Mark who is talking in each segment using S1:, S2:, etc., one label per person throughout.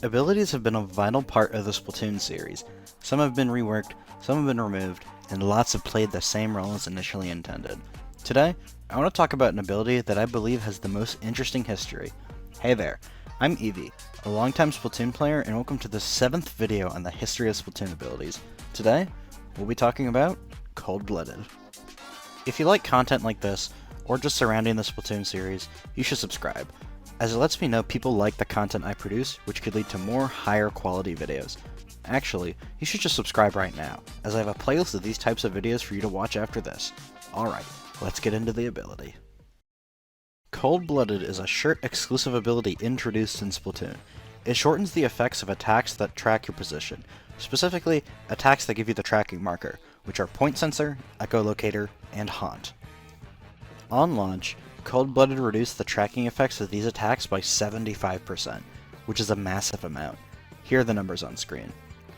S1: Abilities have been a vital part of the Splatoon series. Some have been reworked, some have been removed, and lots have played the same role as initially intended. Today, I want to talk about an ability that I believe has the most interesting history. Hey there, I'm Evie, a longtime Splatoon player, and welcome to the 7th video on the history of Splatoon abilities. Today, we'll be talking about Cold-Blooded. If you like content like this, or just surrounding the Splatoon series, you should subscribe, as it lets me know people like the content I produce, which could lead to more higher quality videos. Actually, you should just subscribe right now, as I have a playlist of these types of videos for you to watch after this. Alright, let's get into the ability. Cold-Blooded is a shirt-exclusive ability introduced in Splatoon. It shortens the effects of attacks that track your position, specifically attacks that give you the tracking marker, which are Point Sensor, Echolocator, and Haunt. On launch, Cold-Blooded reduced the tracking effects of these attacks by 75%, which is a massive amount. Here are the numbers on screen.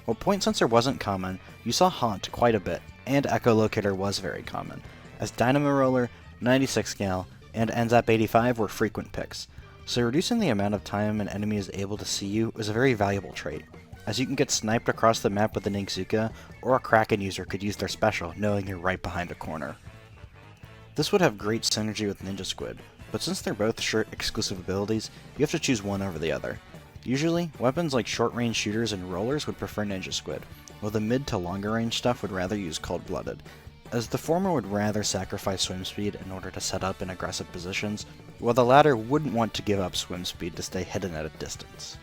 S1: While Point Sensor wasn't common, you saw Haunt quite a bit, and Echolocator was very common, as Dynamo Roller, 96 scale, and NZAP 85 were frequent picks, so reducing the amount of time an enemy is able to see you is a very valuable trait, as you can get sniped across the map with an Inkzuka, or a Kraken user could use their special knowing you're right behind a corner. This would have great synergy with Ninja Squid, but since they're both shirt-exclusive abilities, you have to choose one over the other. Usually, weapons like short-range shooters and rollers would prefer Ninja Squid, while the mid to longer-range stuff would rather use Cold-Blooded, as the former would rather sacrifice swim speed in order to set up in aggressive positions, while the latter wouldn't want to give up swim speed to stay hidden at a distance.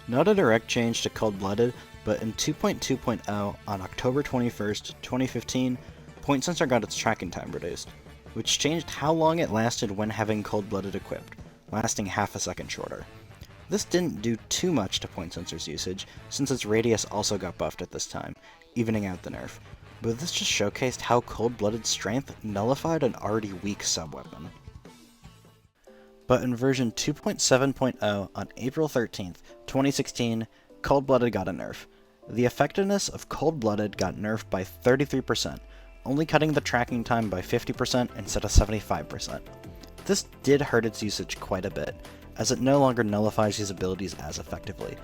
S1: Not a direct change to Cold-Blooded, but in 2.2.0 on October 21st, 2015, Point Sensor got its tracking time reduced, which changed how long it lasted when having Cold-Blooded equipped, lasting half a second shorter. This didn't do too much to Point Sensor's usage, since its radius also got buffed at this time, evening out the nerf, but this just showcased how Cold-Blooded's strength nullified an already weak sub-weapon. But in version 2.7.0 on April 13th, 2016, Cold-Blooded got a nerf. The effectiveness of Cold-Blooded got nerfed by 33%, only cutting the tracking time by 50% instead of 75%. This did hurt its usage quite a bit, as it no longer nullifies these abilities as effectively.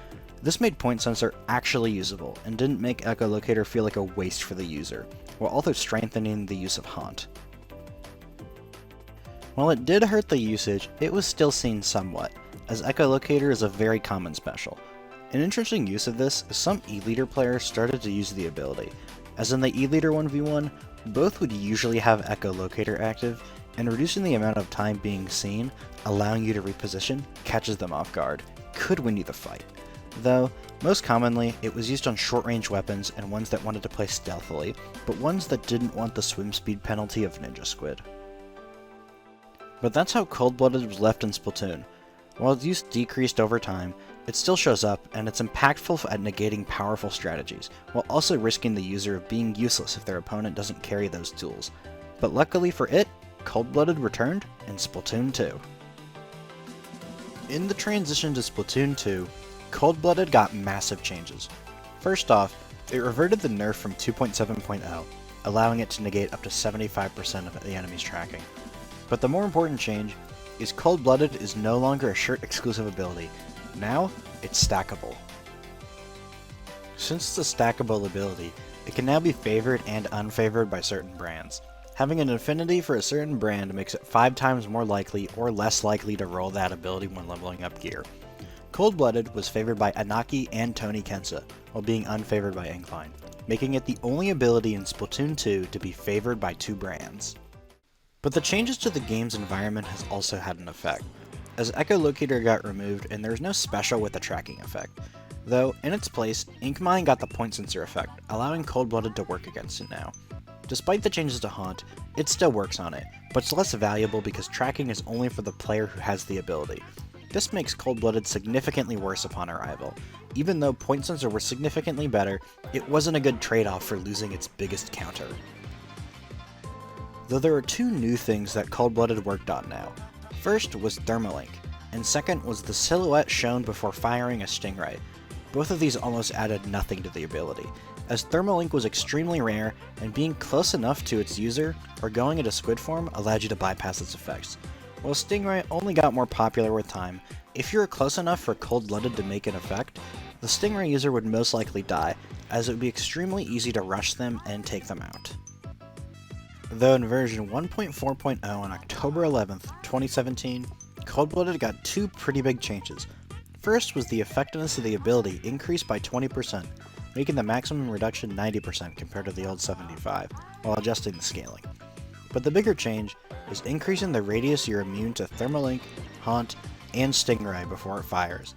S1: This made Point Sensor actually usable, and didn't make Echolocator feel like a waste for the user, while also strengthening the use of Haunt. While it did hurt the usage, it was still seen somewhat, as Echolocator is a very common special. An interesting use of this is some E-Leader players started to use the ability, as in the E-Leader 1v1, both would usually have Echolocator active, and reducing the amount of time being seen, allowing you to reposition, catches them off guard, could win you the fight. Though, most commonly, it was used on short-range weapons and ones that wanted to play stealthily, but ones that didn't want the swim speed penalty of Ninja Squid. But that's how Cold-Blooded was left in Splatoon. While its use decreased over time, it still shows up, and it's impactful at negating powerful strategies, while also risking the user of being useless if their opponent doesn't carry those tools. But luckily for it, Cold-Blooded returned in Splatoon 2. In the transition to Splatoon 2, Cold-Blooded got massive changes. First off, it reverted the nerf from 2.7.0, allowing it to negate up to 75% of the enemy's tracking. But the more important change is Cold-Blooded is no longer a shirt-exclusive ability. Now, it's stackable. Since it's a stackable ability, it can now be favored and unfavored by certain brands. Having an affinity for a certain brand makes it 5 times more likely or less likely to roll that ability when leveling up gear. Cold-Blooded was favored by Anaki and Tony Kensa, while being unfavored by Inklings, making it the only ability in Splatoon 2 to be favored by 2 brands. But the changes to the game's environment has also had an effect, as Echolocator got removed and there is no special with the tracking effect. Though, in its place, Inkmine got the Point Sensor effect, allowing Cold-Blooded to work against it now. Despite the changes to Haunt, it still works on it, but it's less valuable because tracking is only for the player who has the ability. This makes Cold-Blooded significantly worse upon arrival. Even though Point Sensor was significantly better, it wasn't a good trade-off for losing its biggest counter. Though there are 2 new things that Cold-Blooded worked on now. First was Thermalink, and second was the silhouette shown before firing a Stingray. Both of these almost added nothing to the ability, as Thermalink was extremely rare, and being close enough to its user, or going into squid form, allowed you to bypass its effects. While Stingray only got more popular with time, if you were close enough for Cold-Blooded to make an effect, the Stingray user would most likely die, as it would be extremely easy to rush them and take them out. Though in version 1.4.0 on October 11th, 2017, Cold-Blooded got two pretty big changes. First was the effectiveness of the ability increased by 20%, making the maximum reduction 90% compared to the old 75, while adjusting the scaling. But the bigger change is increasing the radius you're immune to Thermalink, Haunt, and Stingray before it fires.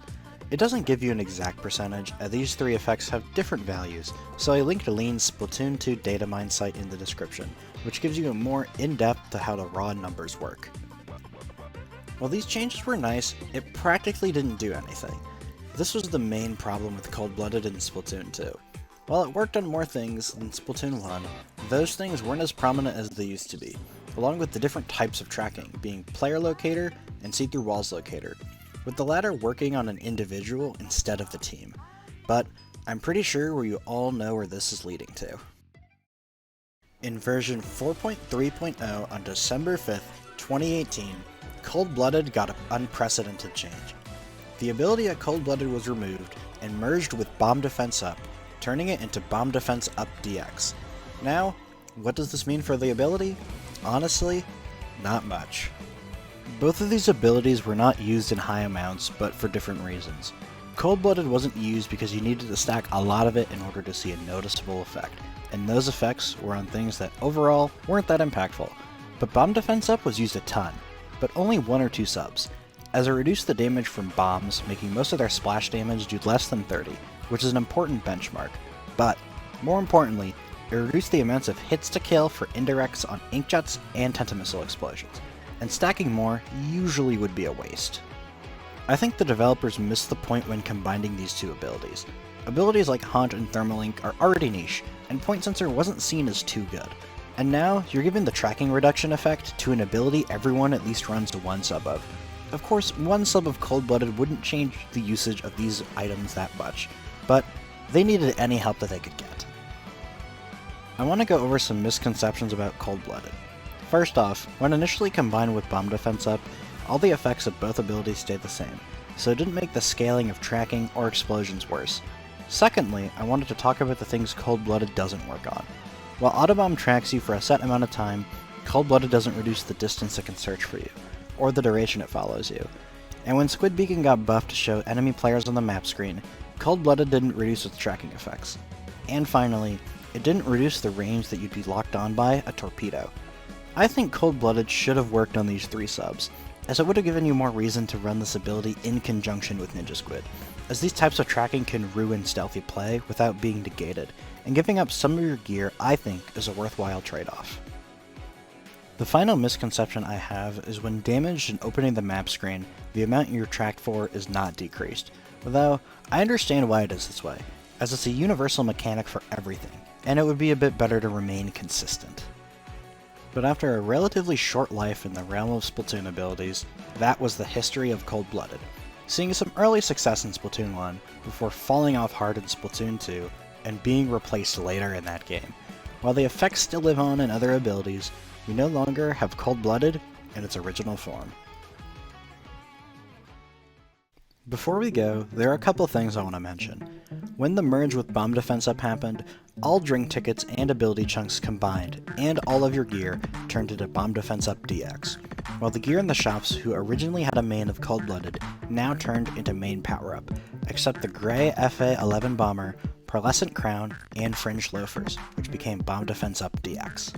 S1: It doesn't give you an exact percentage, as these three effects have different values, so I linked Lean's Splatoon 2 data mine site in the description, which gives you a more in-depth to how the raw numbers work. While these changes were nice, it practically didn't do anything. This was the main problem with Cold-Blooded in Splatoon 2. While it worked on more things than Splatoon 1, those things weren't as prominent as they used to be, along with the different types of tracking, being player locator and see-through walls locator, with the latter working on an individual instead of the team. But I'm pretty sure you all know where this is leading to. In version 4.3.0 on December 5th, 2018, Cold-Blooded got an unprecedented change. The ability at Cold-Blooded was removed and merged with Bomb Defense Up, turning it into Bomb Defense Up DX. Now, what does this mean for the ability? Honestly, not much. Both of these abilities were not used in high amounts, but for different reasons. Cold-Blooded wasn't used because you needed to stack a lot of it in order to see a noticeable effect, and those effects were on things that overall weren't that impactful. But Bomb Defense Up was used a ton, but only 1 or 2 subs, as it reduced the damage from bombs, making most of their splash damage do less than 30, which is an important benchmark. But, more importantly, it reduced the amounts of hits to kill for indirects on inkjets and tentamissile explosions, and stacking more usually would be a waste. I think the developers missed the point when combining these two abilities. Abilities like Haunt and Thermalink are already niche, and Point Sensor wasn't seen as too good. And now, you're giving the tracking reduction effect to an ability everyone at least runs to 1 sub of. Of course, 1 sub of Cold-Blooded wouldn't change the usage of these items that much, but they needed any help that they could get. I want to go over some misconceptions about Cold-Blooded. First off, when initially combined with Bomb Defense Up, all the effects of both abilities stayed the same, so it didn't make the scaling of tracking or explosions worse. Secondly, I wanted to talk about the things Cold-Blooded doesn't work on. While Autobomb tracks you for a set amount of time, Cold-Blooded doesn't reduce the distance it can search for you, or the duration it follows you. And when Squid Beacon got buffed to show enemy players on the map screen, Cold-Blooded didn't reduce its tracking effects. And finally, it didn't reduce the range that you'd be locked on by a torpedo. I think Cold-Blooded should have worked on these 3 subs, as it would have given you more reason to run this ability in conjunction with Ninja Squid, as these types of tracking can ruin stealthy play without being negated, and giving up some of your gear I think is a worthwhile trade-off. The final misconception I have is when damaged and opening the map screen, the amount you're tracked for is not decreased, though I understand why it is this way, as it's a universal mechanic for everything, and it would be a bit better to remain consistent. But after a relatively short life in the realm of Splatoon abilities, that was the history of Cold-Blooded, seeing some early success in Splatoon 1 before falling off hard in Splatoon 2 and being replaced later in that game. While the effects still live on in other abilities, we no longer have Cold-Blooded in its original form. Before we go, there are a couple things I want to mention. When the merge with Bomb Defense Up happened, all drink tickets and ability chunks combined, and all of your gear, turned into Bomb Defense Up DX, while the gear in the shops who originally had a main of Cold-Blooded now turned into main power-up, except the gray FA-11 Bomber, Pearlescent Crown, and Fringed Loafers, which became Bomb Defense Up DX.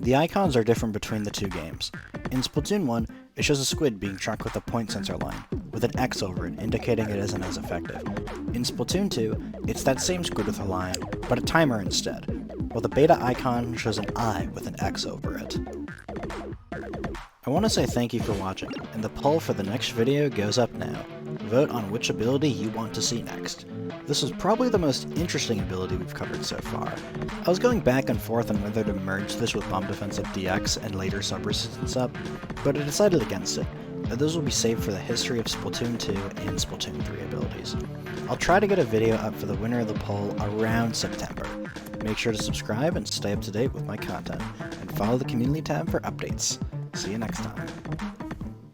S1: The icons are different between the two games. In Splatoon 1, it shows a squid being tracked with a point sensor line, with an X over it indicating it isn't as effective. In Splatoon 2, it's that same squid with a line, but a timer instead, while the beta icon shows an eye with an X over it. I want to say thank you for watching, and the poll for the next video goes up now. Vote on which ability you want to see next. This was probably the most interesting ability we've covered so far. I was going back and forth on whether to merge this with Bomb Defense Up DX and later Sub-Resistance Up, but I decided against it, and those will be saved for the history of Splatoon 2 and Splatoon 3 abilities. I'll try to get a video up for the winner of the poll around September. Make sure to subscribe and stay up to date with my content, and follow the community tab for updates. See you next time.